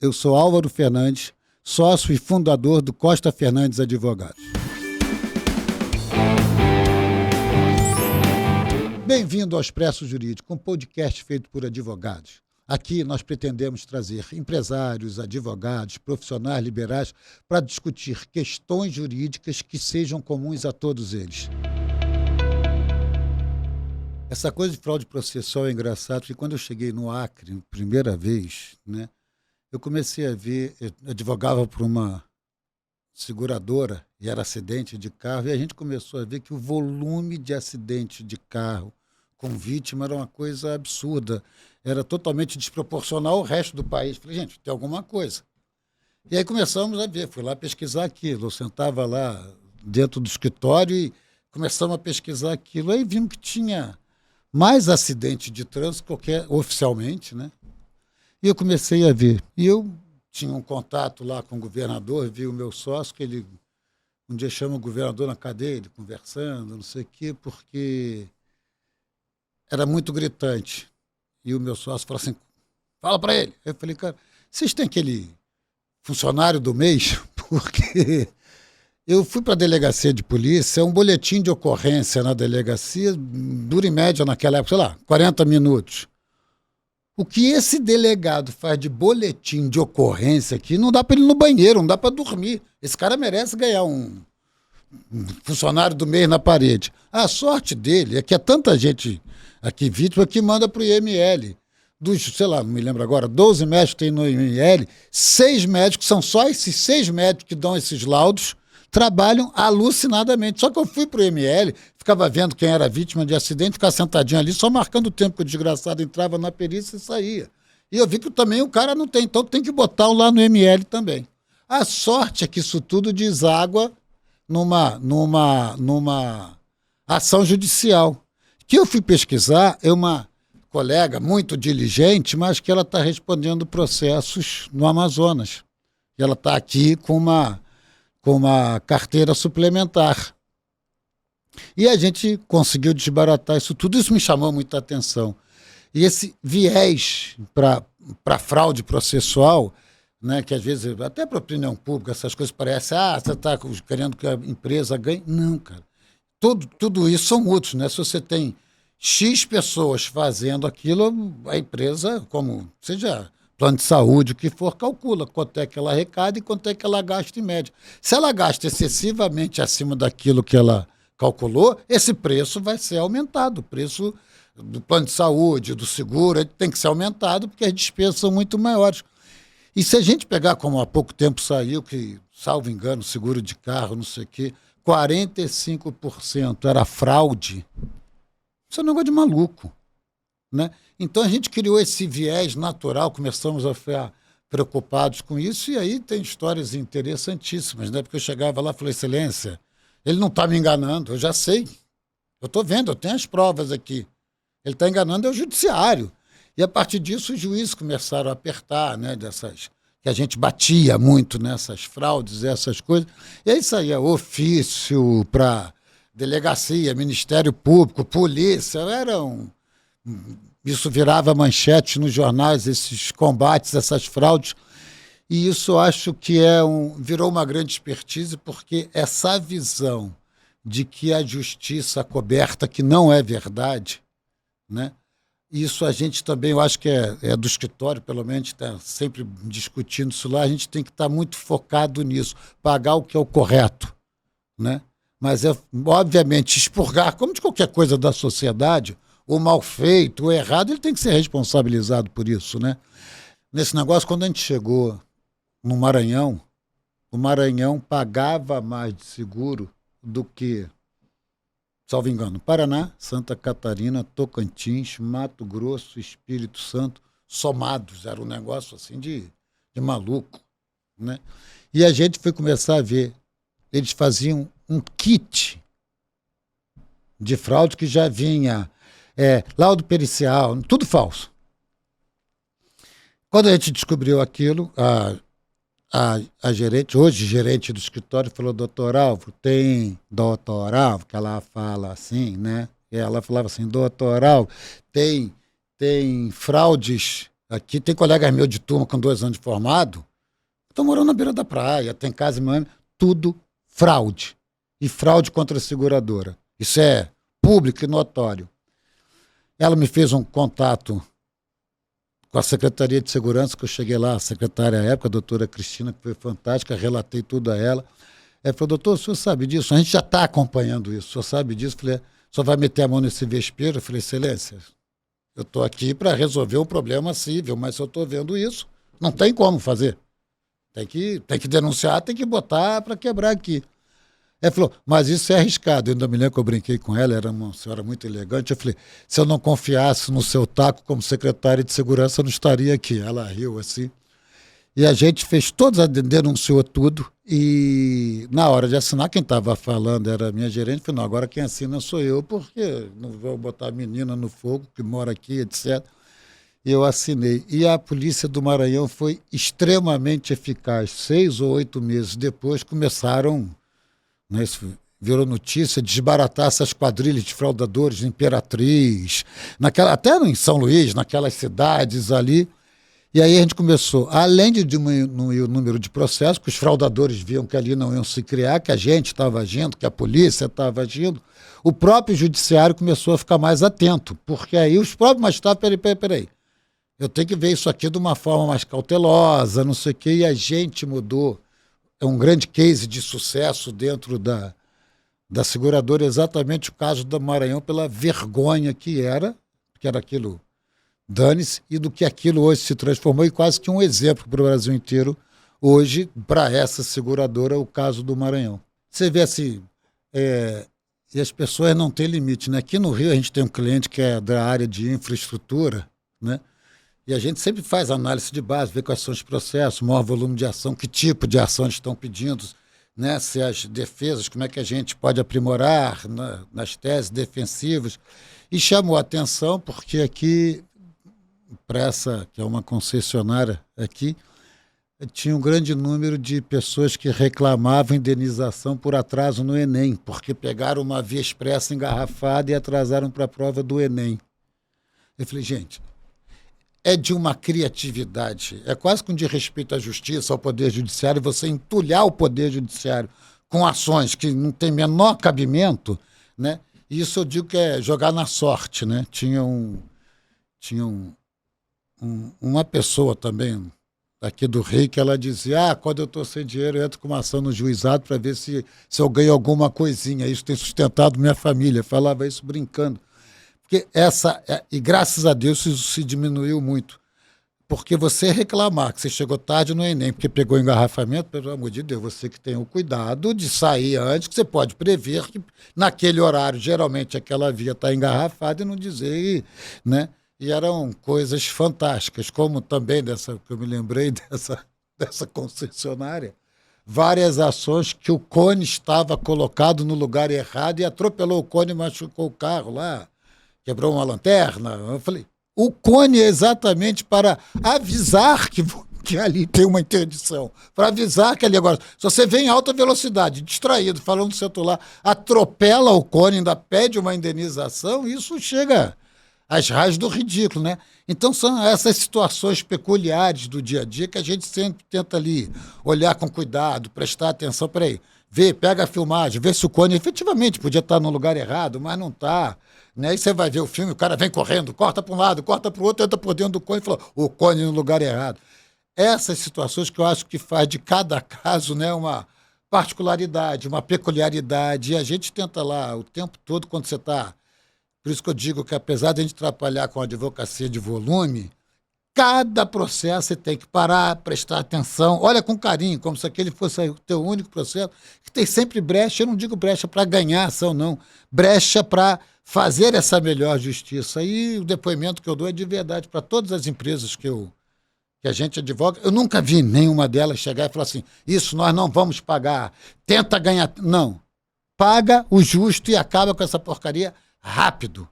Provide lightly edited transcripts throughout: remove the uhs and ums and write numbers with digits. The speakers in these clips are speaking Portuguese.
Eu sou Álvaro Fernandes, sócio e fundador do Costa Fernandes Advogados. Bem-vindo ao Expresso Jurídico, um podcast feito por advogados. Aqui nós pretendemos trazer empresários, advogados, profissionais liberais para discutir questões jurídicas que sejam comuns a todos eles. Essa coisa de fraude processual é engraçado, porque quando eu cheguei no Acre, primeira vez, né, eu comecei a ver, eu advogava por uma seguradora e era acidente de carro, e a gente começou a ver que o volume de acidente de carro com vítima era uma coisa absurda, era totalmente desproporcional ao resto do país. Falei, gente, tem alguma coisa. E aí começamos a ver, fui lá pesquisar aquilo, eu sentava lá dentro do escritório e começamos a pesquisar aquilo, aí vimos que tinha mais acidente de trânsito qualquer, oficialmente, né? E eu comecei a ver. E eu tinha um contato lá com o governador, vi o meu sócio, que ele um dia chama o governador na cadeia, ele conversando, não sei o quê, porque era muito gritante. E o meu sócio falou assim, fala para ele. Eu falei, cara, vocês têm aquele funcionário do mês? Porque eu fui para a delegacia de polícia, um boletim de ocorrência na delegacia, dura em média naquela época, sei lá, 40 minutos. O que esse delegado faz de boletim de ocorrência aqui, não dá para ele ir no banheiro, não dá para dormir. Esse cara merece ganhar um funcionário do mês na parede. A sorte dele é que é tanta gente aqui vítima que manda para o IML. Dos, sei lá, não me lembro agora, 12 médicos tem no IML, 6 médicos, são só esses 6 médicos que dão esses laudos, trabalham alucinadamente. Só que eu fui para o IML, ficava vendo quem era vítima de acidente, ficava sentadinho ali, só marcando o tempo que o desgraçado entrava na perícia e saía. E eu vi que também o cara não tem, então tem que botar lá no IML também. A sorte é que isso tudo deságua numa ação judicial. Que eu fui pesquisar, é uma colega muito diligente, mas que ela está respondendo processos no Amazonas. E ela está aqui com uma carteira suplementar. E a gente conseguiu desbaratar isso tudo, isso me chamou muita atenção. E esse viés para fraude processual, né, que às vezes, até para a opinião pública, essas coisas parecem, você está querendo que a empresa ganhe. Não, cara. Tudo isso são mútuos, né? Se você tem X pessoas fazendo aquilo, a empresa, como seja plano de saúde, o que for, calcula quanto é que ela arrecada e quanto é que ela gasta em média. Se ela gasta excessivamente acima daquilo que ela calculou, esse preço vai ser aumentado. O preço do plano de saúde, do seguro, tem que ser aumentado porque as despesas são muito maiores. E se a gente pegar, como há pouco tempo saiu, que, salvo engano, seguro de carro, não sei o quê, 45% era fraude, isso é um negócio de maluco, né? Então a gente criou esse viés natural, começamos a ficar preocupados com isso, e aí tem histórias interessantíssimas, né? Porque eu chegava lá e falei, excelência, ele não está me enganando, eu já sei, eu estou vendo, eu tenho as provas aqui. Ele está enganando é o judiciário. E a partir disso os juízes começaram a apertar, né, que a gente batia muito nessas fraudes, essas coisas, e aí saía ofício para delegacia, Ministério Público, polícia, isso virava manchete nos jornais, esses combates, essas fraudes, e isso eu acho que virou uma grande expertise, porque essa visão de que a justiça coberta, que não é verdade, né? Isso a gente também, eu acho que é do escritório, pelo menos, está sempre discutindo isso lá, a gente tem que estar muito focado nisso, pagar o que é o correto, né? Mas obviamente, expurgar, como de qualquer coisa da sociedade, o mal feito, o errado, ele tem que ser responsabilizado por isso, né? Nesse negócio, quando a gente chegou no Maranhão, o Maranhão pagava mais de seguro do que, salvo engano, Paraná, Santa Catarina, Tocantins, Mato Grosso, Espírito Santo, somados. Era um negócio assim de maluco, né? E a gente foi começar a ver, eles faziam um kit de fraude que já vinha laudo pericial, tudo falso. Quando a gente descobriu aquilo, a gerente, hoje gerente do escritório, falou, doutor Álvaro, que ela fala assim, né? E ela falava assim, doutor Álvaro, tem fraudes Aqui tem colegas meus de turma com 2 anos de formado, estão morando na beira da praia, tem casa em Miami, tudo fraude. E fraude contra a seguradora. Isso é público e notório. Ela me fez um contato com a Secretaria de Segurança, que eu cheguei lá, a secretária à época, a doutora Cristina, que foi fantástica, relatei tudo a ela. Ela falou, doutor, o senhor sabe disso? A gente já está acompanhando isso, o senhor sabe disso? Eu falei, o senhor vai meter a mão nesse vespeiro? Eu falei, excelência, eu estou aqui para resolver um problema civil, mas se eu estou vendo isso, não tem como fazer. Tem que denunciar, tem que botar para quebrar aqui. Ela falou, mas isso é arriscado. Eu ainda me lembro que eu brinquei com ela, era uma senhora muito elegante. Eu falei, se eu não confiasse no seu taco como secretária de segurança, eu não estaria aqui. Ela riu assim. E a gente fez todos, denunciou tudo. E na hora de assinar, quem estava falando era a minha gerente. Falei, não, agora quem assina sou eu, porque não vou botar a menina no fogo, que mora aqui, etc. Eu assinei. E a polícia do Maranhão foi extremamente eficaz. 6 ou 8 meses depois começaram, né, isso virou notícia, desbaratar essas quadrilhas de fraudadores, Imperatriz, até em São Luís, naquelas cidades ali. E aí a gente começou, além de diminuir o número de processos, que os fraudadores viam que ali não iam se criar, que a gente estava agindo, que a polícia estava agindo, o próprio judiciário começou a ficar mais atento, porque aí os próprios magistrados, peraí, eu tenho que ver isso aqui de uma forma mais cautelosa, não sei o quê, e a gente mudou. É um grande case de sucesso dentro da seguradora, exatamente o caso do Maranhão, pela vergonha que era aquilo, dane-se, e do que aquilo hoje se transformou, e quase que um exemplo para o Brasil inteiro, hoje, para essa seguradora, o caso do Maranhão. Você vê assim, e as pessoas não têm limite, né? Aqui no Rio a gente tem um cliente que é da área de infraestrutura, né? E a gente sempre faz análise de base, vê quais são os processos, maior volume de ação, que tipo de ação estão pedindo, né? Se as defesas, como é que a gente pode aprimorar nas teses defensivas. E chamou a atenção porque aqui, para essa, que é uma concessionária aqui, tinha um grande número de pessoas que reclamavam indenização por atraso no Enem, porque pegaram uma via expressa engarrafada e atrasaram para a prova do Enem. Eu falei, gente, é de uma criatividade, é quase com de respeito à justiça, ao Poder Judiciário, você entulhar o Poder Judiciário com ações que não tem menor cabimento, né? E isso eu digo que é jogar na sorte, né? Tinha uma pessoa também aqui do Rio que ela dizia, quando eu estou sem dinheiro eu entro com uma ação no juizado para ver se eu ganho alguma coisinha, isso tem sustentado minha família, falava isso brincando. Porque e graças a Deus isso se diminuiu muito. Porque você reclamar que você chegou tarde no Enem, porque pegou engarrafamento, pelo amor de Deus, você que tem o cuidado de sair antes, que você pode prever que naquele horário, geralmente aquela via está engarrafada e não dizer, né? E eram coisas fantásticas, como também que eu me lembrei dessa concessionária, várias ações que o cone estava colocado no lugar errado e atropelou o cone e machucou o carro lá. Quebrou uma lanterna. Eu falei, o cone é exatamente para avisar que ali tem uma interdição, para avisar que ali agora, se você vem em alta velocidade, distraído, falando no celular, atropela o cone, ainda pede uma indenização, isso chega às raias do ridículo, né? Então são essas situações peculiares do dia a dia que a gente sempre tenta ali olhar com cuidado, prestar atenção, peraí, pega a filmagem, vê se o cone efetivamente podia estar no lugar errado, mas não está. Né? Aí você vai ver o filme, o cara vem correndo, corta para um lado, corta para o outro, entra por dentro do cone e fala, o cone no lugar errado. Essas situações que eu acho que faz de cada caso, né, uma particularidade, uma peculiaridade, e a gente tenta lá o tempo todo quando você está. Por isso que eu digo que apesar de a gente atrapalhar com a advocacia de volume, cada processo você tem que parar, prestar atenção, olha com carinho, como se aquele fosse o teu único processo, que tem sempre brecha, eu não digo brecha para ganhar ação, não, brecha para fazer essa melhor justiça. E o depoimento que eu dou é de verdade para todas as empresas que a gente advoga. Eu nunca vi nenhuma delas chegar e falar assim, isso nós não vamos pagar, tenta ganhar. Não, paga o justo e acaba com essa porcaria rápido,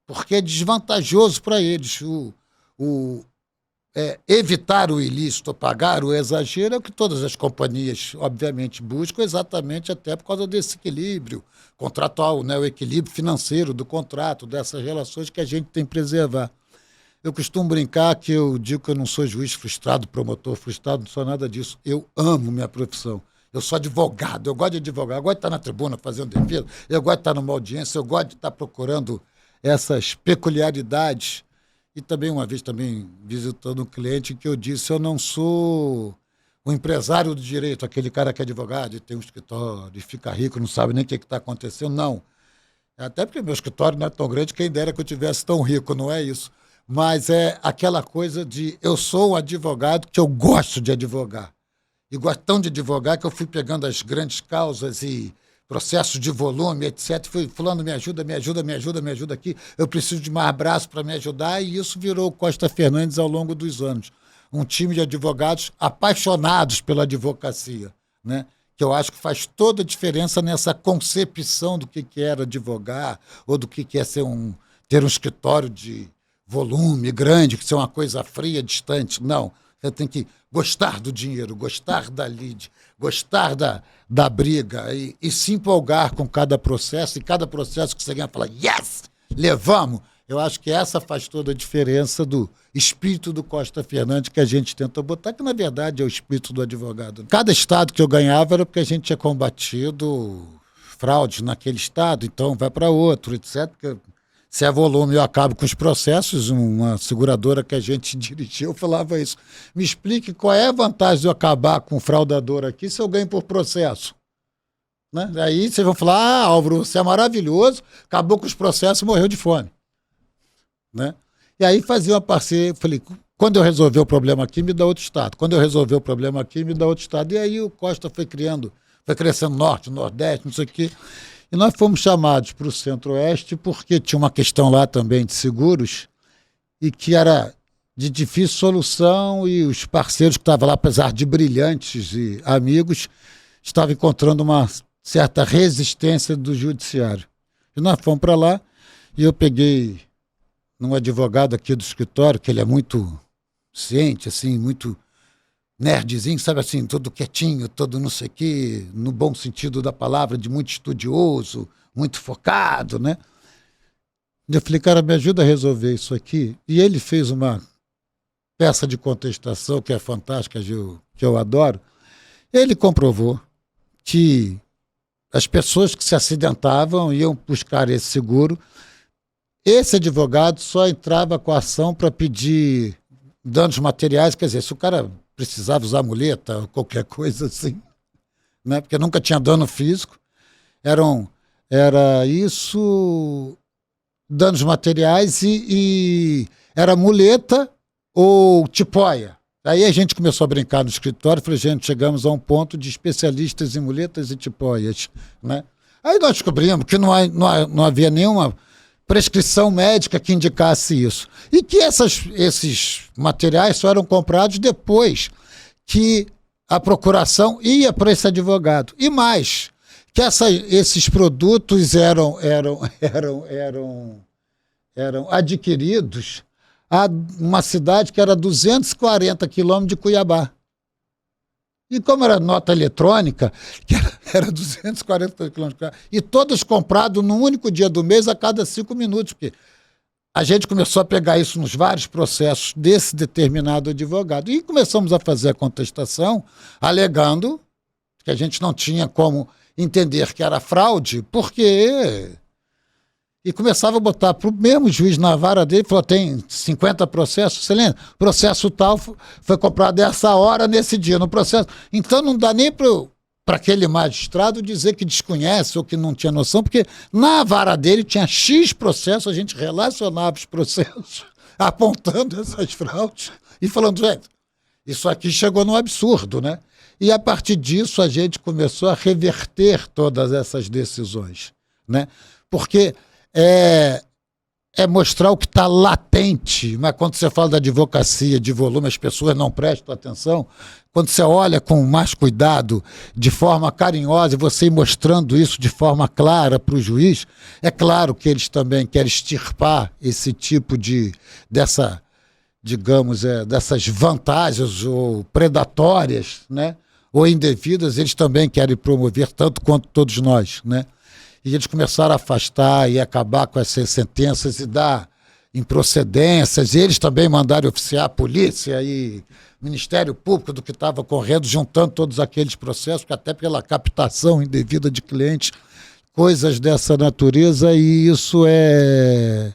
porque é desvantajoso para eles. Evitar o ilícito, pagar o exagero é o que todas as companhias, obviamente, buscam, exatamente até por causa desse equilíbrio contratual, né? O equilíbrio financeiro do contrato, dessas relações que a gente tem que preservar. Eu costumo brincar que eu digo que eu não sou juiz frustrado, promotor frustrado, não sou nada disso. Eu amo minha profissão. Eu sou advogado, eu gosto de advogar, eu gosto de estar na tribuna fazendo defesa, eu gosto de estar numa audiência, eu gosto de estar procurando essas peculiaridades. E também, uma vez, também visitando um cliente que eu disse, eu não sou o empresário do direito, aquele cara que é advogado e tem um escritório e fica rico, não sabe nem o que está acontecendo, não. Até porque meu escritório não é tão grande, quem dera que eu tivesse tão rico, não é isso. Mas é aquela coisa de eu sou um advogado que eu gosto de advogar. E gosto tão de advogar que eu fui pegando as grandes causas e processos de volume, etc. Fui fulano, me ajuda, me ajuda, me ajuda, me ajuda aqui. Eu preciso de mais braço para me ajudar. E isso virou Costa Fernandes ao longo dos anos. Um time de advogados apaixonados pela advocacia, né? Que eu acho que faz toda a diferença nessa concepção do que era advogar ou do que é ter um escritório de volume grande, que ser uma coisa fria, distante. Não, você tem que gostar do dinheiro, gostar da lide, gostar da briga e se empolgar com cada processo, e cada processo que você ganha, fala, yes, levamos. Eu acho que essa faz toda a diferença do espírito do Costa Fernandes que a gente tentou botar, que na verdade é o espírito do advogado. Cada estado que eu ganhava era porque a gente tinha combatido fraude naquele estado, então vai para outro, etc. Porque se é volume, eu acabo com os processos. Uma seguradora que a gente dirigiu falava isso. Me explique qual é a vantagem de eu acabar com o fraudador aqui se eu ganho por processo. Né? Aí vocês vão falar, Álvaro, você é maravilhoso, acabou com os processos e morreu de fome. Né? E aí fazia uma parceria, falei, quando eu resolver o problema aqui, me dá outro estado. Quando eu resolver o problema aqui, me dá outro estado. E aí o Costa foi crescendo norte, nordeste, não sei o quê. E nós fomos chamados para o Centro-Oeste porque tinha uma questão lá também de seguros e que era de difícil solução e os parceiros que estavam lá, apesar de brilhantes e amigos, estavam encontrando uma certa resistência do judiciário. E nós fomos para lá e eu peguei num advogado aqui do escritório, que ele é muito ciente, assim, muito nerdzinho, sabe assim, todo quietinho, todo não sei o quê, no bom sentido da palavra, de muito estudioso, muito focado, né? Eu falei, cara, me ajuda a resolver isso aqui. E ele fez uma peça de contestação que é fantástica, que eu adoro. Ele comprovou que as pessoas que se acidentavam iam buscar esse seguro. Esse advogado só entrava com a ação para pedir danos materiais, quer dizer, se o cara precisava usar muleta ou qualquer coisa assim, né? Porque nunca tinha dano físico, era isso, danos materiais e era muleta ou tipóia. Aí a gente começou a brincar no escritório, falei, gente, chegamos a um ponto de especialistas em muletas e tipóias, né? Aí nós descobrimos que não havia nenhuma prescrição médica que indicasse isso. E que esses materiais só eram comprados depois que a procuração ia para esse advogado. E mais, que esses produtos eram adquiridos a uma cidade que era 240 quilômetros de Cuiabá. E como era nota eletrônica, que era 240 quilômetros, e todos comprados num único dia do mês a cada 5 minutos, porque a gente começou a pegar isso nos vários processos desse determinado advogado. E começamos a fazer a contestação, alegando que a gente não tinha como entender que era fraude, porque... E começava a botar para o mesmo juiz na vara dele, falou, tem 50 processos, você lembra? Processo tal foi comprado essa hora, nesse dia, no processo. Então não dá nem para aquele magistrado dizer que desconhece ou que não tinha noção, porque na vara dele tinha X processos, a gente relacionava os processos, apontando essas fraudes e falando, gente, isso aqui chegou no absurdo, né? E a partir disso a gente começou a reverter todas essas decisões, né? Porque é mostrar o que está latente, mas quando você fala da advocacia de volume, as pessoas não prestam atenção. Quando você olha com mais cuidado, de forma carinhosa, e você ir mostrando isso de forma clara para o juiz, é claro que eles também querem extirpar esse tipo dessas vantagens ou predatórias, né? Ou indevidas, eles também querem promover, tanto quanto todos nós, né? E eles começaram a afastar e acabar com essas sentenças e dar improcedências, eles também mandaram oficiar a polícia e Ministério Público do que estava correndo, juntando todos aqueles processos, até pela captação indevida de clientes, coisas dessa natureza, e isso é...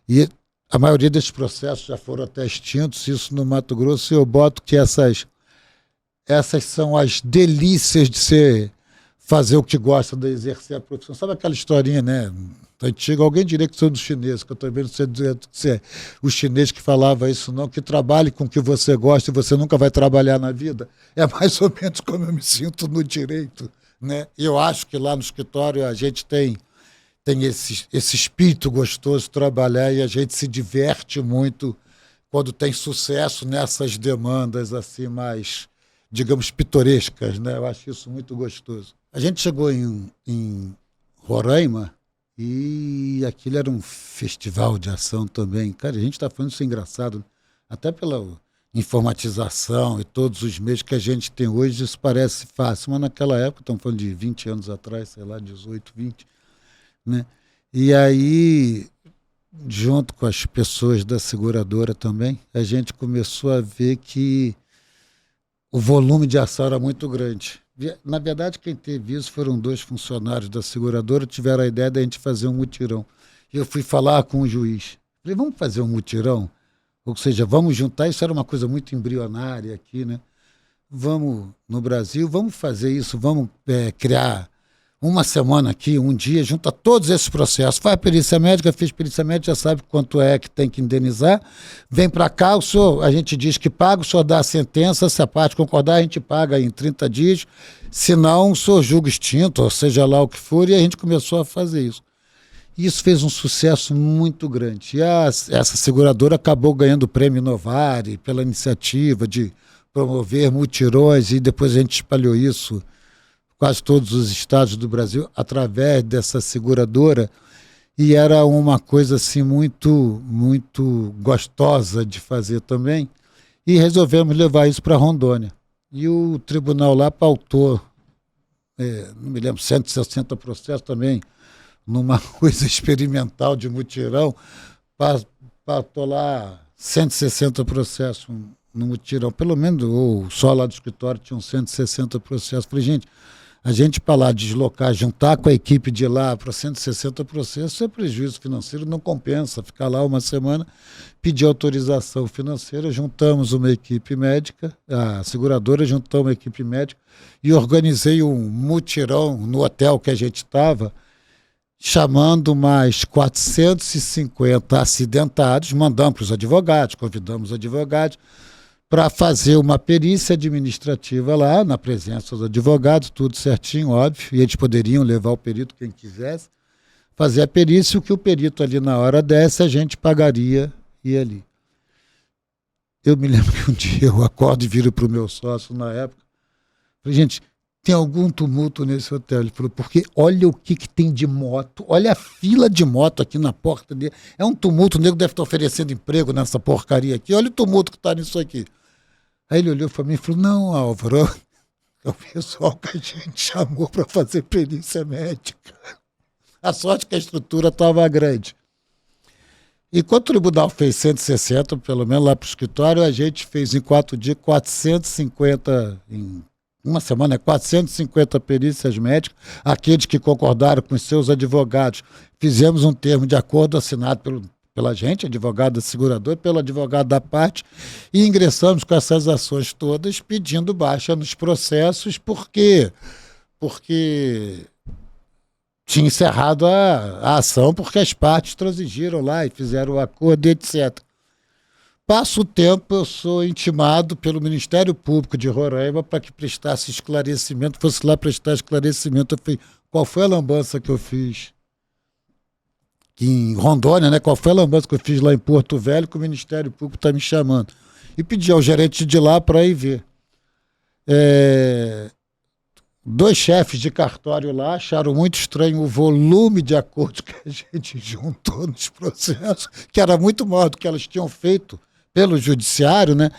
E a maioria desses processos já foram até extintos, isso no Mato Grosso, e eu boto que essas são as delícias de ser, fazer o que gosta, de exercer a profissão. Sabe aquela historinha, né? Antiga, alguém diria que sou dos chineses, que eu também não sei dizer que é o chinês que falava isso, não, que trabalhe com o que você gosta e você nunca vai trabalhar na vida. É mais ou menos como eu me sinto no direito, né? Eu acho que lá no escritório a gente tem esse espírito gostoso de trabalhar e a gente se diverte muito quando tem sucesso nessas demandas assim mais, digamos, pitorescas, né? Eu acho isso muito gostoso. A gente chegou em Roraima e aquilo era um festival de ação também. Cara, a gente está falando isso engraçado, né? Até pela informatização e todos os meios que a gente tem hoje, isso parece fácil, mas naquela época, estamos falando de 20 anos atrás, sei lá, 18, 20, né? E aí, junto com as pessoas da seguradora também, a gente começou a ver que o volume de ação era muito grande. Na verdade, quem teve isso foram 2 funcionários da seguradora, tiveram a ideia de a gente fazer um mutirão. E eu fui falar com o juiz. Falei, vamos fazer um mutirão? Ou seja, vamos juntar, isso era uma coisa muito embrionária aqui, né? Vamos, no Brasil, vamos fazer isso, vamos criar uma semana aqui, um dia, junta todos esses processos. Faz perícia médica, fez perícia médica, já sabe quanto é que tem que indenizar. Vem para cá, a gente diz que paga, o senhor dá a sentença, se a parte concordar, a gente paga em 30 dias. Se não, o senhor julga extinto, ou seja lá o que for, e a gente começou a fazer isso. E isso fez um sucesso muito grande. E essa seguradora acabou ganhando o prêmio Novare pela iniciativa de promover mutirões, e depois a gente espalhou isso quase todos os estados do Brasil através dessa seguradora, e era uma coisa assim muito, muito gostosa de fazer também, e resolvemos levar isso para Rondônia. E o tribunal lá pautou, não me lembro, 160 processos também, numa coisa experimental de mutirão, pautou lá 160 processos no mutirão, pelo menos, ou só lá do escritório tinham 160 processos. Falei, gente, a gente para lá deslocar, juntar com a equipe de lá para 160 processos é prejuízo financeiro, não compensa ficar lá uma semana, pedir autorização financeira, juntamos uma equipe médica, a seguradora juntou uma equipe médica e organizei um mutirão no hotel que a gente estava, chamando mais 450 acidentados, mandamos para os advogados, convidamos os advogados, para fazer uma perícia administrativa lá, na presença dos advogados, tudo certinho, óbvio, e eles poderiam levar o perito, quem quisesse, fazer a perícia, o que o perito ali na hora desse, a gente pagaria e ali. Eu me lembro que um dia eu acordo e viro para o meu sócio na época, falei, gente, tem algum tumulto nesse hotel? Ele falou, porque olha o que tem de moto, olha a fila de moto aqui na porta dele, é um tumulto, o nego deve estar oferecendo emprego nessa porcaria aqui, olha o tumulto que está nisso aqui. Aí ele olhou para mim e falou, não, Álvaro, é o pessoal que a gente chamou para fazer perícia médica. A sorte que a estrutura estava grande. E quando o tribunal fez 160, pelo menos lá para o escritório, a gente fez em 4 dias 450, em uma semana, 450 perícias médicas. Aqueles que concordaram com os seus advogados, fizemos um termo de acordo assinado pela gente, advogado da seguradora, pelo advogado da parte, e ingressamos com essas ações todas pedindo baixa nos processos, porque tinha encerrado a ação, porque as partes transigiram lá e fizeram o acordo, etc. Passa o tempo, eu sou intimado pelo Ministério Público de Roraima para que prestasse esclarecimento, fosse lá prestar esclarecimento. Eu falei, qual foi a lambança que eu fiz em Rondônia, né? Qual foi a lambança que eu fiz lá em Porto Velho, que o Ministério Público está me chamando? E pedi ao gerente de lá para ir ver. 2 chefes de cartório lá acharam muito estranho o volume de acordos que a gente juntou nos processos, que era muito maior do que elas tinham feito pelo judiciário, né?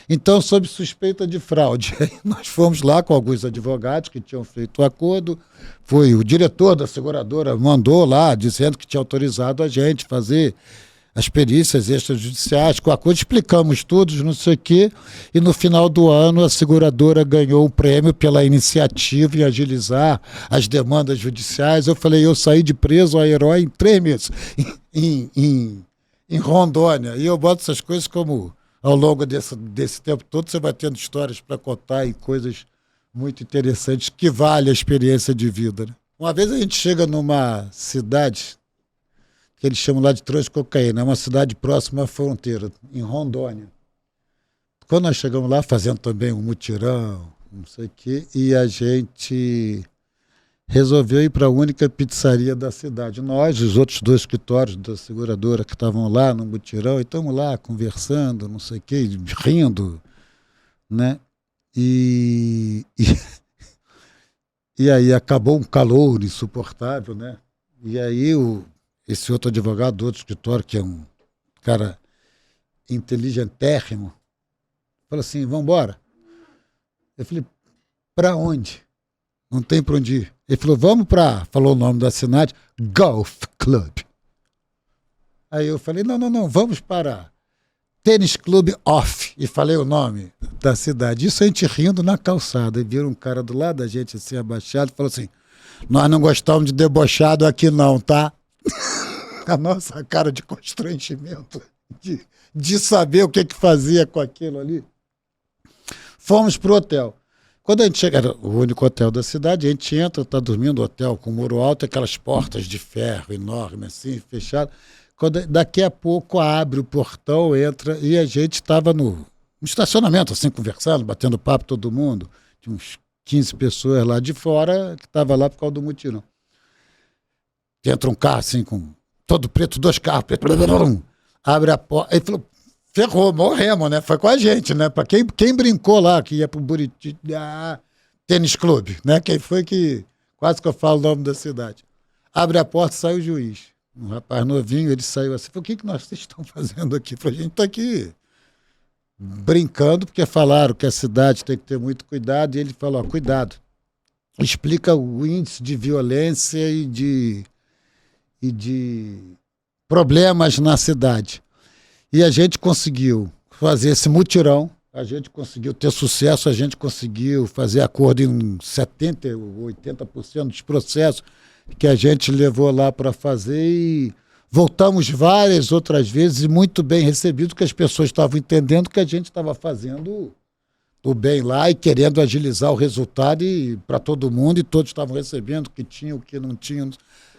Então, sob suspeita de fraude. Aí nós fomos lá com alguns advogados que tinham feito o acordo, foi o diretor da seguradora, mandou lá, dizendo que tinha autorizado a gente fazer as perícias extrajudiciais, com a coisa, explicamos tudo, não sei o quê, e no final do ano a seguradora ganhou o prêmio pela iniciativa em agilizar as demandas judiciais. Eu falei, eu saí de preso a herói em 3 meses, em Rondônia, e eu boto essas coisas como, ao longo desse tempo todo, você vai tendo histórias para contar e coisas muito interessantes que vale a experiência de vida, né? Uma vez a gente chega numa cidade que eles chamam lá de Transcocaína, é uma cidade próxima à fronteira, em Rondônia. Quando nós chegamos lá, fazendo também um mutirão, não sei o quê, e a gente resolveu ir para a única pizzaria da cidade. Nós, os outros 2 escritórios da seguradora que estavam lá no mutirão, e estamos lá conversando, não sei o quê, rindo, né? E aí acabou um calor insuportável, né? E aí esse outro advogado do outro escritório, que é um cara inteligentérrimo, falou assim, vamos embora. Eu falei, para onde? Não tem para onde ir. Ele falou, falou o nome da cidade, Golf Club. Aí eu falei, não, vamos para Tênis Club Off. E falei o nome da cidade. Isso a gente rindo na calçada. E viram um cara do lado da gente, assim, abaixado, e falou assim, nós não gostamos de debochado aqui não, tá? A nossa cara de constrangimento, de saber o que fazia com aquilo ali. Fomos pro hotel. Quando a gente chega, era o único hotel da cidade, a gente entra, está dormindo no hotel com muro alto, aquelas portas de ferro enormes, assim, fechadas. Daqui a pouco abre o portão, entra, e a gente estava no estacionamento, assim, conversando, batendo papo todo mundo. Tinha uns 15 pessoas lá de fora que estavam lá por causa do mutirão. Entra um carro, assim, com todo preto, 2 carros pretos, abre a porta, ele falou, ferrou, morremos, né? Foi com a gente, né? Para quem brincou lá, que ia pro Buriti, Tênis Clube, né? Quem foi que, quase que eu falo o nome da cidade. Abre a porta, sai o juiz. Um rapaz novinho, ele saiu assim, falou, o que nós estão fazendo aqui? Falei, a gente está aqui brincando, porque falaram que a cidade tem que ter muito cuidado, e ele falou, cuidado, explica o índice de violência e de problemas na cidade. E a gente conseguiu fazer esse mutirão, a gente conseguiu ter sucesso, a gente conseguiu fazer acordo em 70% ou 80% dos processos que a gente levou lá para fazer, e voltamos várias outras vezes e muito bem recebido, que as pessoas estavam entendendo que a gente estava fazendo o bem lá e querendo agilizar o resultado para todo mundo, e todos estavam recebendo o que tinham, o que não tinham.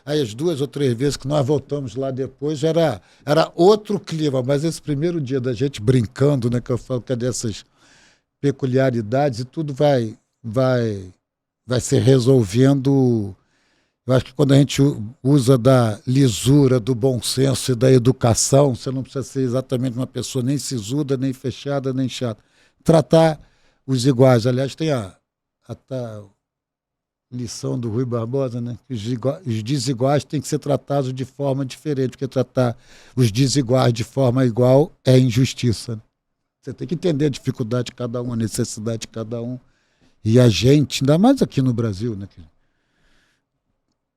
Aí as 2 ou 3 vezes que nós voltamos lá depois era outro clima, mas esse primeiro dia da gente brincando, né, que eu falo que é dessas peculiaridades, e tudo vai se resolvendo. Eu acho que quando a gente usa da lisura, do bom senso e da educação, você não precisa ser exatamente uma pessoa nem sisuda, nem fechada, nem chata. Tratar os iguais. Aliás, tem a lição do Rui Barbosa, né? Os desiguais têm que ser tratados de forma diferente, porque tratar os desiguais de forma igual é injustiça, né? Você tem que entender a dificuldade de cada um, a necessidade de cada um. E a gente, ainda mais aqui no Brasil, né?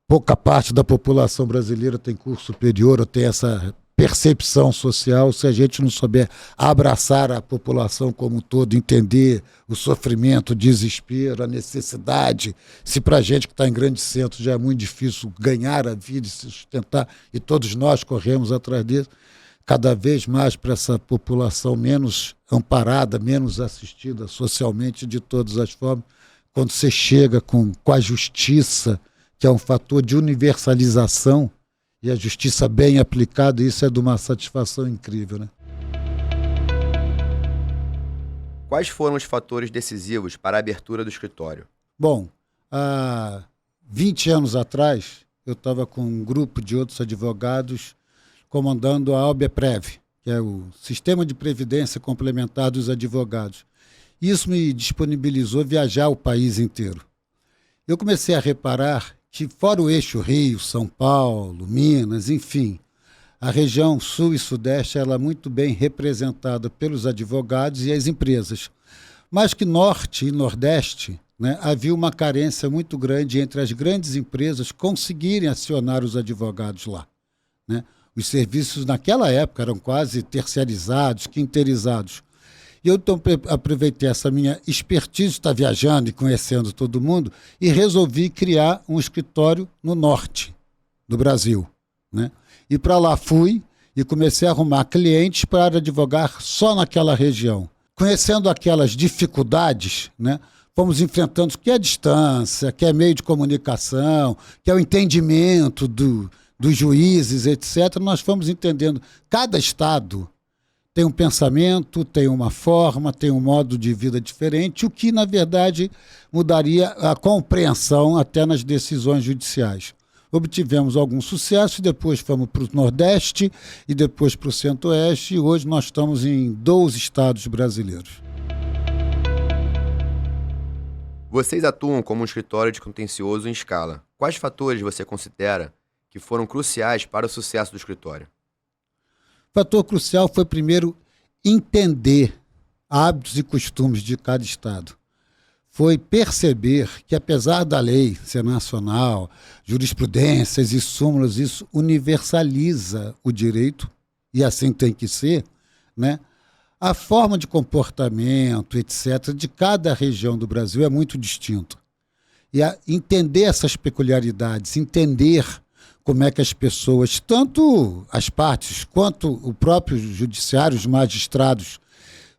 Pouca parte da população brasileira tem curso superior ou tem essa percepção social. Se a gente não souber abraçar a população como um todo, entender o sofrimento, o desespero, a necessidade, se para a gente que está em grande centro já é muito difícil ganhar a vida e se sustentar, e todos nós corremos atrás disso, cada vez mais para essa população menos amparada, menos assistida socialmente de todas as formas, quando você chega com a justiça, que é um fator de universalização, e a justiça bem aplicada, isso é de uma satisfação incrível, né? Quais foram os fatores decisivos para a abertura do escritório? Bom, há 20 anos atrás, eu estava com um grupo de outros advogados comandando a Albeprev, que é o Sistema de Previdência Complementar dos Advogados. Isso me disponibilizou viajar o país inteiro. Eu comecei a reparar que, fora o eixo Rio, São Paulo, Minas, enfim, a região sul e sudeste ela é muito bem representada pelos advogados e as empresas. Mas que norte e nordeste, né, havia uma carência muito grande entre as grandes empresas conseguirem acionar os advogados lá, né? Os serviços naquela época eram quase terceirizados, quinteirizados. E eu então aproveitei essa minha expertise de estar viajando e conhecendo todo mundo e resolvi criar um escritório no norte do Brasil, né? E para lá fui e comecei a arrumar clientes para advogar só naquela região. Conhecendo aquelas dificuldades, né? Fomos enfrentando o que é distância, que é meio de comunicação, que é o entendimento dos juízes, etc. Nós fomos entendendo. Cada estado tem um pensamento, tem uma forma, tem um modo de vida diferente, o que, na verdade, mudaria a compreensão até nas decisões judiciais. Obtivemos algum sucesso, depois fomos para o Nordeste e depois para o Centro-Oeste, e hoje nós estamos em 12 estados brasileiros. Vocês atuam como um escritório de contencioso em escala. Quais fatores você considera que foram cruciais para o sucesso do escritório? O fator crucial foi, primeiro, entender hábitos e costumes de cada estado. Foi perceber que, apesar da lei ser nacional, jurisprudências e súmulas, isso universaliza o direito, e assim tem que ser, né? A forma de comportamento, etc., de cada região do Brasil é muito distinta. E entender essas peculiaridades, entender como é que as pessoas, tanto as partes quanto o próprio judiciário, os magistrados,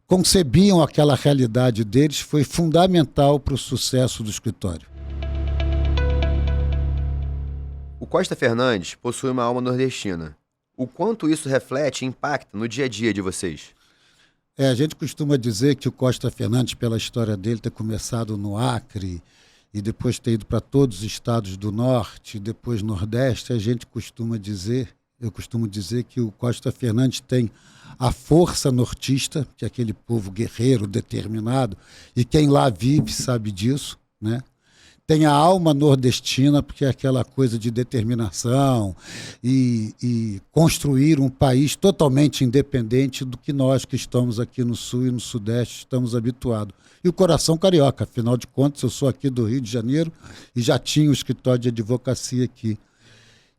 concebiam aquela realidade deles, foi fundamental para o sucesso do escritório. O Costa Fernandes possui uma alma nordestina. O quanto isso reflete e impacta no dia a dia de vocês? A gente costuma dizer que o Costa Fernandes, pela história dele, ter começado no Acre e depois ter ido para todos os estados do Norte, depois Nordeste, eu costumo dizer que o Costa Fernandes tem a força nortista, que é aquele povo guerreiro, determinado, e quem lá vive sabe disso, né? Tem a alma nordestina, porque é aquela coisa de determinação e construir um país totalmente independente do que nós que estamos aqui no Sul e no Sudeste estamos habituados. E o coração carioca, afinal de contas, eu sou aqui do Rio de Janeiro e já tinha o escritório de advocacia aqui.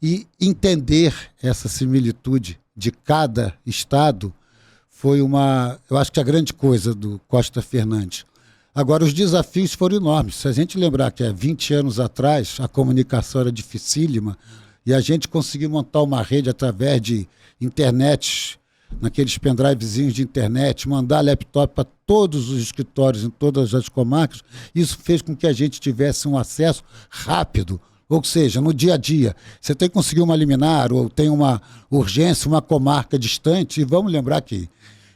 E entender essa similitude de cada estado foi eu acho que a grande coisa do Costa Fernandes. Agora, os desafios foram enormes. Se a gente lembrar que há 20 anos atrás a comunicação era dificílima e a gente conseguiu montar uma rede através de internet, naqueles pendrivezinhos de internet, mandar laptop para todos os escritórios em todas as comarcas, isso fez com que a gente tivesse um acesso rápido. Ou seja, no dia a dia, você tem que conseguir uma liminar ou tem uma urgência, uma comarca distante, e vamos lembrar que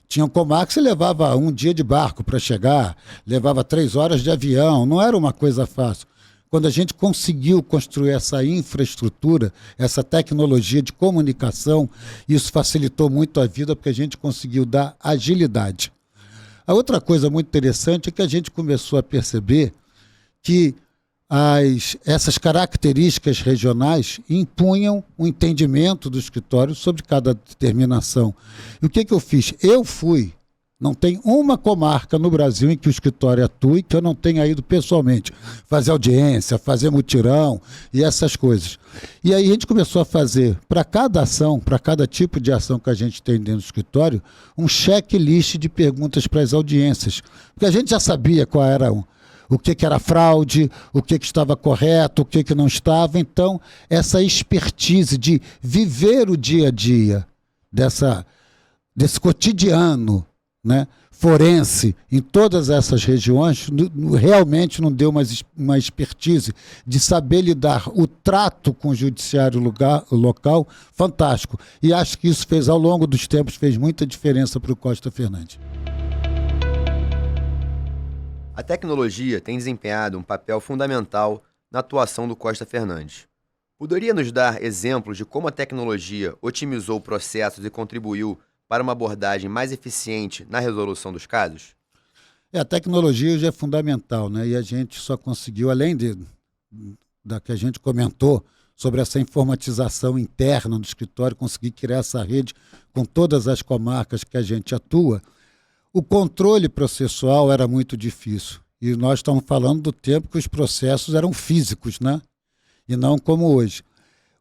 tinha comarca que você levava um dia de barco para chegar, levava 3 horas de avião, não era uma coisa fácil. Quando a gente conseguiu construir essa infraestrutura, essa tecnologia de comunicação, isso facilitou muito a vida porque a gente conseguiu dar agilidade. A outra coisa muito interessante é que a gente começou a perceber que essas características regionais impunham o entendimento do escritório sobre cada determinação. E o que eu fiz? Não tem uma comarca no Brasil em que o escritório atue que eu não tenha ido pessoalmente fazer audiência, fazer mutirão e essas coisas. E aí a gente começou a fazer, para cada ação, para cada tipo de ação que a gente tem dentro do escritório, um checklist de perguntas para as audiências. Porque a gente já sabia qual era o que era fraude, o que estava correto, o que não estava. Então, essa expertise de viver o dia a dia desse cotidiano, né, forense em todas essas regiões, realmente não deu uma expertise de saber lidar o trato com o judiciário local fantástico. E acho que isso ao longo dos tempos, fez muita diferença para o Costa Fernandes. A tecnologia tem desempenhado um papel fundamental na atuação do Costa Fernandes. Poderia nos dar exemplos de como a tecnologia otimizou processos e contribuiu para uma abordagem mais eficiente na resolução dos casos? A tecnologia já é fundamental, né? E a gente só conseguiu, além da que a gente comentou sobre essa informatização interna do escritório, conseguir criar essa rede com todas as comarcas que a gente atua. O controle processual era muito difícil. E nós estamos falando do tempo que os processos eram físicos, né? E não como hoje.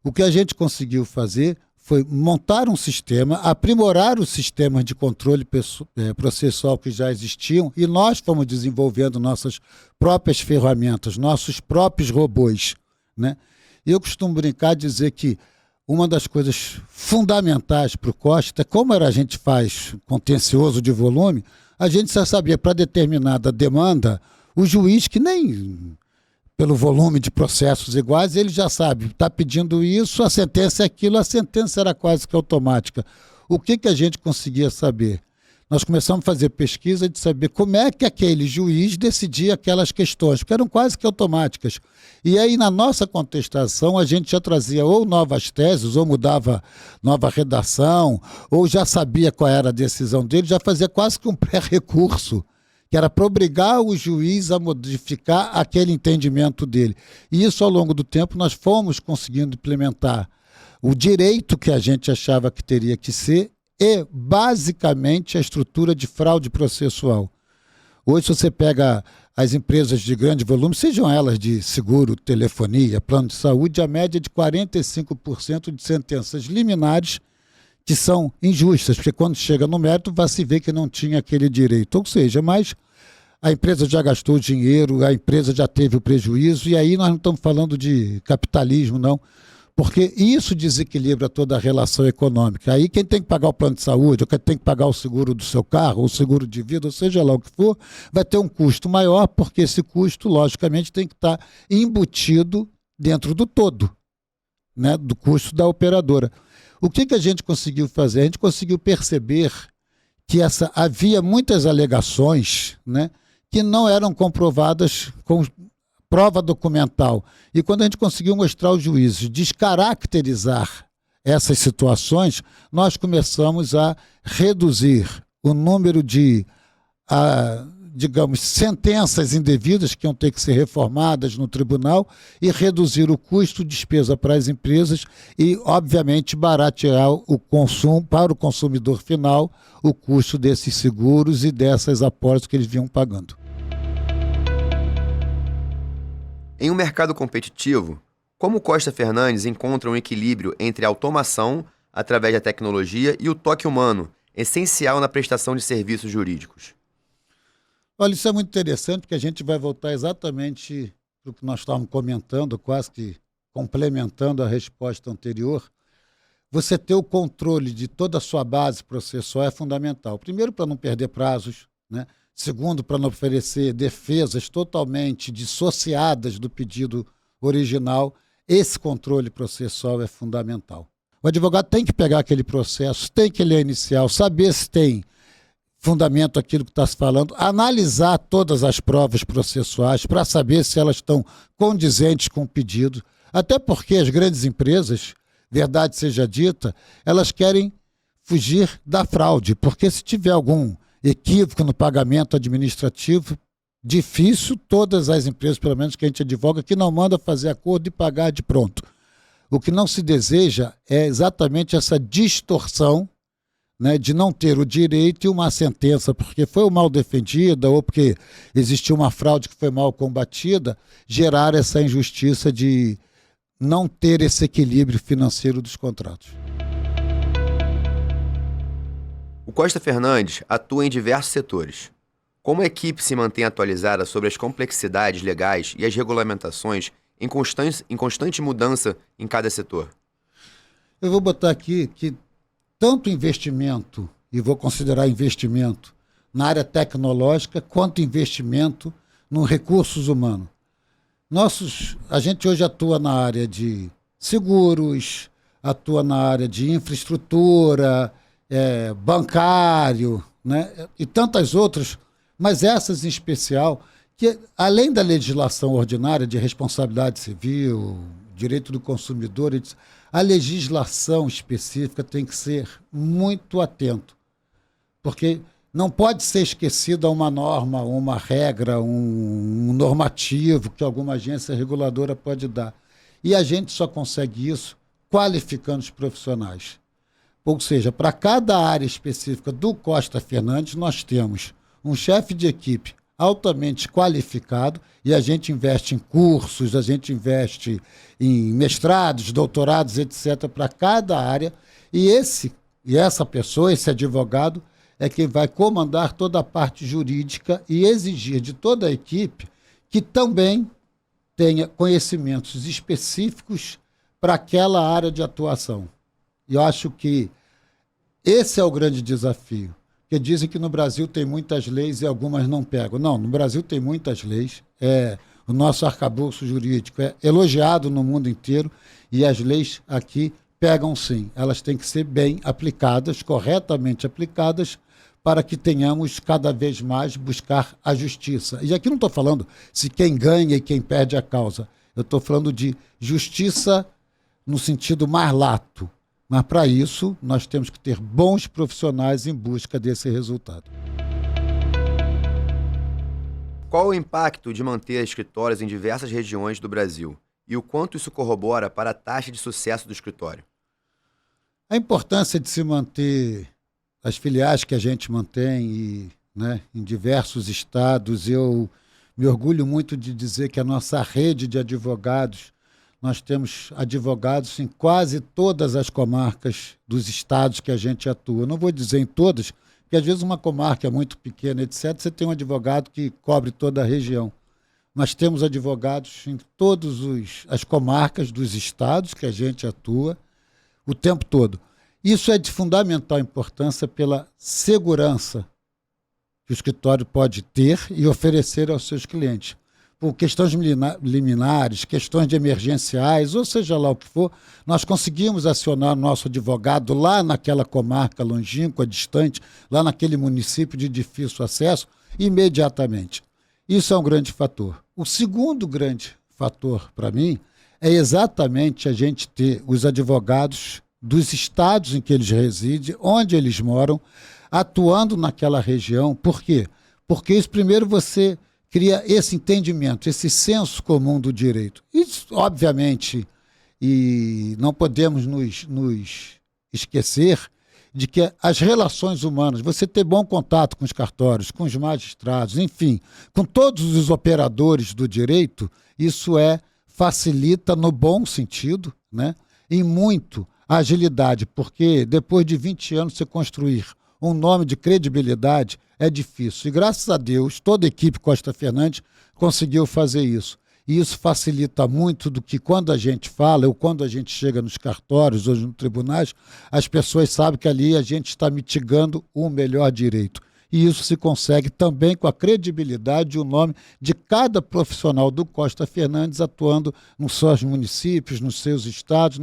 O que a gente conseguiu fazer foi montar um sistema, aprimorar os sistemas de controle processual que já existiam, e nós fomos desenvolvendo nossas próprias ferramentas, nossos próprios robôs, né? Eu costumo brincar e dizer que uma das coisas fundamentais para o Costa, como a gente faz contencioso de volume, a gente já sabia para determinada demanda, o juiz que nem pelo volume de processos iguais, ele já sabe, está pedindo isso, a sentença é aquilo, a sentença era quase que automática. O que a gente conseguia saber? Nós começamos a fazer pesquisa de saber como é que aquele juiz decidia aquelas questões, porque eram quase que automáticas. E aí, na nossa contestação, a gente já trazia ou novas teses, ou mudava nova redação, ou já sabia qual era a decisão dele, já fazia quase que um pré-recurso, que era para obrigar o juiz a modificar aquele entendimento dele. E isso, ao longo do tempo, nós fomos conseguindo implementar o direito que a gente achava que teria que ser e, basicamente, a estrutura de fraude processual. Hoje, se você pega as empresas de grande volume, sejam elas de seguro, telefonia, plano de saúde, a média é de 45% de sentenças liminares que são injustas, porque quando chega no mérito, vai se ver que não tinha aquele direito. Ou seja, mas a empresa já gastou dinheiro, a empresa já teve o prejuízo, e aí nós não estamos falando de capitalismo, não, porque isso desequilibra toda a relação econômica. Aí quem tem que pagar o plano de saúde, ou quem tem que pagar o seguro do seu carro, ou o seguro de vida, ou seja lá o que for, vai ter um custo maior, porque esse custo, logicamente, tem que estar embutido dentro do todo, né, do custo da operadora. O que a gente conseguiu fazer? A gente conseguiu perceber que havia muitas alegações, né, que não eram comprovadas com prova documental. E quando a gente conseguiu mostrar aos juízes, descaracterizar essas situações, nós começamos a reduzir o número de, digamos, sentenças indevidas que iam ter que ser reformadas no tribunal e reduzir o custo, despesa para as empresas e, obviamente, baratear o consumo para o consumidor final, o custo desses seguros e dessas apólices que eles vinham pagando. Em um mercado competitivo, como Costa Fernandes encontra um equilíbrio entre a automação, através da tecnologia, e o toque humano, essencial na prestação de serviços jurídicos? Olha, isso é muito interessante, porque a gente vai voltar exatamente para o que nós estávamos comentando, quase que complementando a resposta anterior. Você ter o controle de toda a sua base processual é fundamental. Primeiro, para não perder prazos, né? Segundo, para não oferecer defesas totalmente dissociadas do pedido original. Esse controle processual é fundamental. O advogado tem que pegar aquele processo, tem que ler a inicial, saber se tem fundamento aquilo que está se falando, analisar todas as provas processuais para saber se elas estão condizentes com o pedido, até porque as grandes empresas, verdade seja dita, elas querem fugir da fraude, porque se tiver algum equívoco no pagamento administrativo, difícil todas as empresas, pelo menos que a gente advoga, que não manda fazer acordo e pagar de pronto. O que não se deseja é exatamente essa distorção, né, de não ter o direito e uma sentença porque foi mal defendida ou porque existiu uma fraude que foi mal combatida, gerar essa injustiça de não ter esse equilíbrio financeiro dos contratos. O Costa Fernandes atua em diversos setores. Como a equipe se mantém atualizada sobre as complexidades legais e as regulamentações em constante mudança em cada setor? Eu vou botar aqui que tanto investimento, e vou considerar investimento na área tecnológica, quanto investimento nos recursos humanos. A gente hoje atua na área de seguros, atua na área de infraestrutura, bancário, né, e tantas outras, mas essas em especial, que além da legislação ordinária de responsabilidade civil, direito do consumidor, a legislação específica tem que ser muito atento, porque não pode ser esquecida uma norma, uma regra, um normativo que alguma agência reguladora pode dar. E a gente só consegue isso qualificando os profissionais. Ou seja, para cada área específica do Costa Fernandes, nós temos um chefe de equipe altamente qualificado e a gente investe em cursos, a gente investe em mestrados, doutorados, etc., para cada área, E essa pessoa, esse advogado, é quem vai comandar toda a parte jurídica e exigir de toda a equipe que também tenha conhecimentos específicos para aquela área de atuação. E eu acho que esse é o grande desafio. Porque dizem que no Brasil tem muitas leis e algumas não pegam. Não, no Brasil tem muitas leis. O nosso arcabouço jurídico é elogiado no mundo inteiro e as leis aqui pegam sim. Elas têm que ser bem aplicadas, corretamente aplicadas, para que tenhamos cada vez mais buscar a justiça. E aqui não estou falando se quem ganha e quem perde a causa. Eu estou falando de justiça no sentido mais lato. Mas, para isso, nós temos que ter bons profissionais em busca desse resultado. Qual o impacto de manter escritórios em diversas regiões do Brasil? E o quanto isso corrobora para a taxa de sucesso do escritório? A importância de se manter as filiais que a gente mantém em diversos estados. Eu me orgulho muito de dizer que a nossa rede de advogados, nós temos advogados em quase todas as comarcas dos estados que a gente atua. Não vou dizer em todas, porque às vezes uma comarca é muito pequena, etc., você tem um advogado que cobre toda a região. Mas temos advogados em todas as comarcas dos estados que a gente atua o tempo todo. Isso é de fundamental importância pela segurança que o escritório pode ter e oferecer aos seus clientes. Por questões liminares, questões de emergenciais, ou seja lá o que for, nós conseguimos acionar o nosso advogado lá naquela comarca longínqua, distante, lá naquele município de difícil acesso, imediatamente. Isso é um grande fator. O segundo grande fator, para mim, é exatamente a gente ter os advogados dos estados em que eles residem, onde eles moram, atuando naquela região. Por quê? Porque isso, primeiro, você cria esse entendimento, esse senso comum do direito. Isso, obviamente, e não podemos nos esquecer de que as relações humanas, você ter bom contato com os cartórios, com os magistrados, enfim, com todos os operadores do direito, isso facilita no bom sentido, né? E muito a agilidade, porque depois de 20 anos você construir um nome de credibilidade é difícil. E graças a Deus, toda a equipe Costa Fernandes conseguiu fazer isso. E isso facilita muito do que quando a gente fala, ou quando a gente chega nos cartórios ou nos tribunais, as pessoas sabem que ali a gente está mitigando o melhor direito. E isso se consegue também com a credibilidade e o nome de cada profissional do Costa Fernandes atuando nos seus municípios, nos seus estados,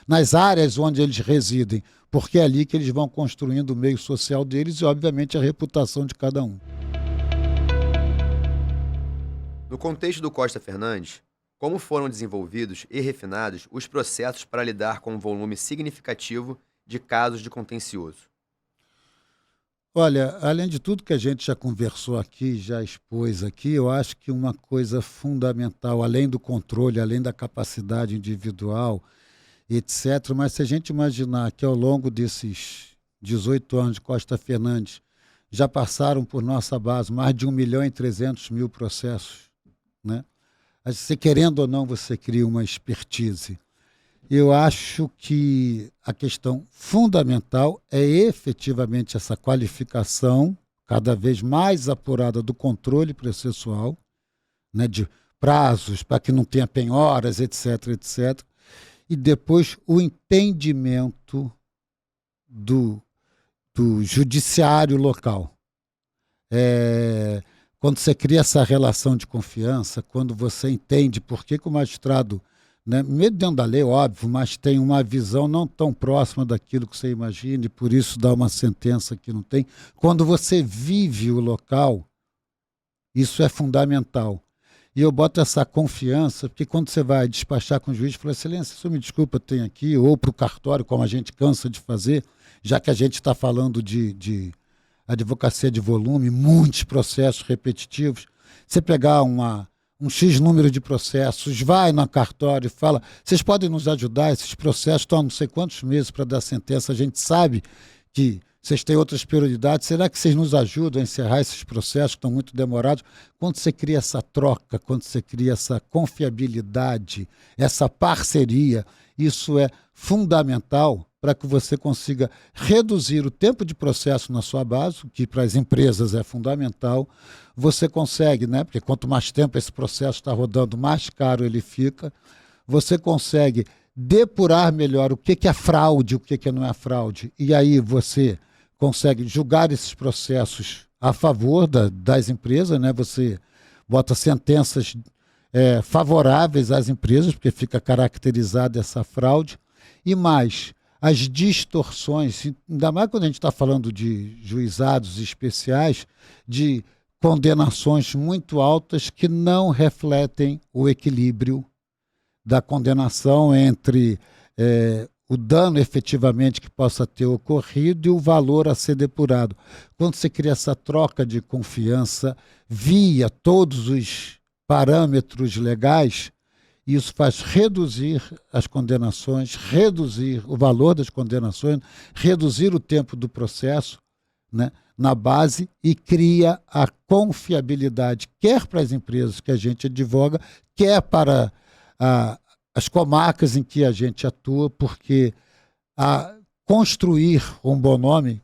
nas áreas onde eles residem, porque é ali que eles vão construindo o meio social deles e, obviamente, a reputação de cada um. No contexto do Costa Fernandes, como foram desenvolvidos e refinados os processos para lidar com um volume significativo de casos de contencioso? Olha, além de tudo que a gente já conversou aqui, já expôs aqui, eu acho que uma coisa fundamental, além do controle, além da capacidade individual, etc., mas se a gente imaginar que ao longo desses 18 anos de Costa Fernandes já passaram por nossa base mais de 1.300.000 processos, né? Você, querendo ou não, você cria uma expertise. Eu acho que a questão fundamental é efetivamente essa qualificação cada vez mais apurada do controle processual, né, de prazos para que não tenha penhoras, etc., etc., e depois o entendimento do judiciário local. Quando você cria essa relação de confiança, quando você entende por que o magistrado, né, mesmo dentro da lei, óbvio, mas tem uma visão não tão próxima daquilo que você imagina e por isso dá uma sentença que não tem. Quando você vive o local, isso é fundamental. E eu boto essa confiança, porque quando você vai despachar com o juiz, fala, excelência, senhor me desculpa, tem aqui, ou para o cartório, como a gente cansa de fazer, já que a gente está falando de advocacia de volume, muitos processos repetitivos, você pegar um X número de processos, vai no cartório e fala, vocês podem nos ajudar, esses processos estão há não sei quantos meses para dar sentença, a gente sabe que vocês têm outras prioridades, será que vocês nos ajudam a encerrar esses processos que estão muito demorados? Quando você cria essa troca, quando você cria essa confiabilidade, essa parceria, Isso é fundamental para que você consiga reduzir o tempo de processo na sua base, o que para as empresas é fundamental. Você consegue, né? Porque quanto mais tempo esse processo está rodando, mais caro ele fica. Você consegue depurar melhor o que é fraude, o que não é fraude. E aí você consegue julgar esses processos a favor das empresas, né? Você bota sentenças favoráveis às empresas, porque fica caracterizada essa fraude. E mais, as distorções, ainda mais quando a gente está falando de juizados especiais, de condenações muito altas que não refletem o equilíbrio da condenação entre o dano efetivamente que possa ter ocorrido e o valor a ser depurado. Quando você cria essa troca de confiança via todos os parâmetros legais, isso faz reduzir as condenações, reduzir o valor das condenações, reduzir o tempo do processo, né, na base, e cria a confiabilidade, quer para as empresas que a gente advoga, quer para as comarcas em que a gente atua, porque construir um bom nome,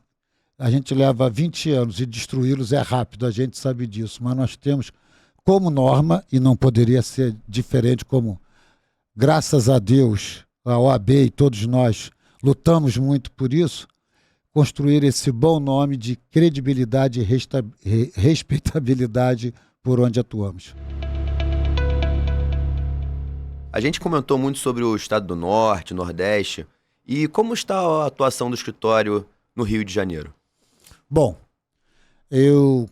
a gente leva 20 anos e destruí-los é rápido, a gente sabe disso, mas nós temos como norma, e não poderia ser diferente, como, graças a Deus, a OAB e todos nós lutamos muito por isso, construir esse bom nome de credibilidade e respeitabilidade por onde atuamos. A gente comentou muito sobre o estado do Norte, Nordeste, e como está a atuação do escritório no Rio de Janeiro? Bom, eu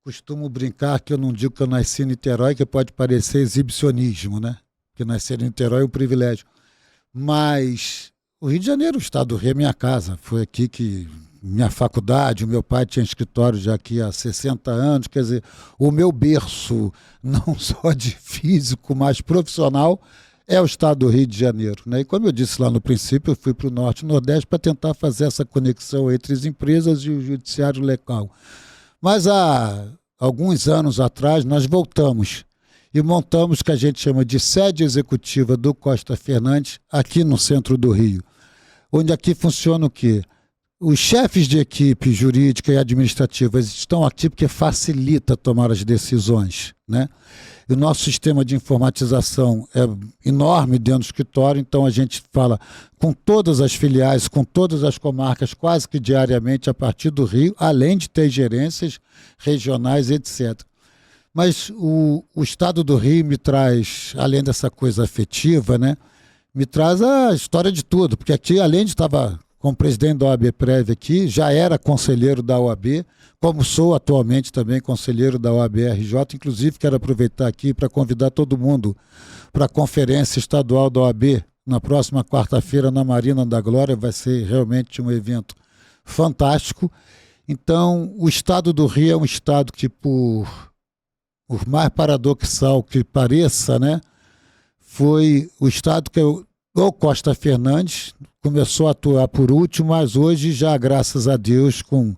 costumo brincar que eu não digo que eu nasci em Niterói, que pode parecer exibicionismo, né? Porque nascer em Niterói é um privilégio. Mas o Rio de Janeiro, o estado do Rio, é minha casa. Foi aqui que minha faculdade, o meu pai tinha escritório já aqui há 60 anos. Quer dizer, o meu berço, não só de físico, mas profissional, é o estado do Rio de Janeiro, né? E como eu disse lá no princípio, eu fui para o Norte e Nordeste para tentar fazer essa conexão entre as empresas e o judiciário local. Mas há alguns anos atrás nós voltamos e montamos o que a gente chama de sede executiva do Costa Fernandes aqui no centro do Rio, onde aqui funciona o quê? Os chefes de equipe jurídica e administrativa estão aqui porque facilita tomar as decisões, né? E o nosso sistema de informatização é enorme dentro do escritório, então a gente fala com todas as filiais, com todas as comarcas, quase que diariamente a partir do Rio, além de ter gerências regionais, etc. Mas o estado do Rio me traz, além dessa coisa afetiva, né, me traz a história de tudo, porque aqui, além de estava como presidente da OAB Prévia aqui, já era conselheiro da OAB, como sou atualmente também conselheiro da OAB-RJ, inclusive quero aproveitar aqui para convidar todo mundo para a conferência estadual da OAB na próxima quarta-feira na Marina da Glória, vai ser realmente um evento fantástico. Então, o estado do Rio é um estado que, por mais paradoxal que pareça, né, foi o estado que o Costa Fernandes começou a atuar por último, mas hoje já, graças a Deus, com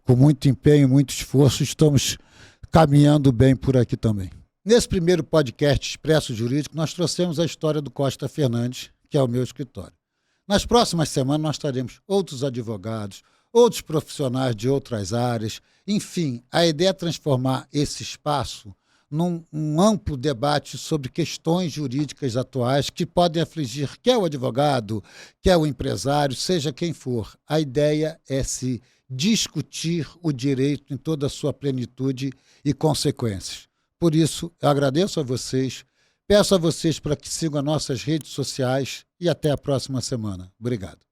muito empenho, muito esforço, estamos caminhando bem por aqui também. Nesse primeiro podcast Expresso Jurídico, nós trouxemos a história do Costa Fernandes, que é o meu escritório. Nas próximas semanas nós teremos outros advogados, outros profissionais de outras áreas. Enfim, a ideia é transformar esse espaço num amplo debate sobre questões jurídicas atuais que podem afligir quer o advogado, quer o empresário, seja quem for. A ideia é se discutir o direito em toda a sua plenitude e consequências. Por isso, eu agradeço a vocês, peço a vocês para que sigam as nossas redes sociais e até a próxima semana. Obrigado.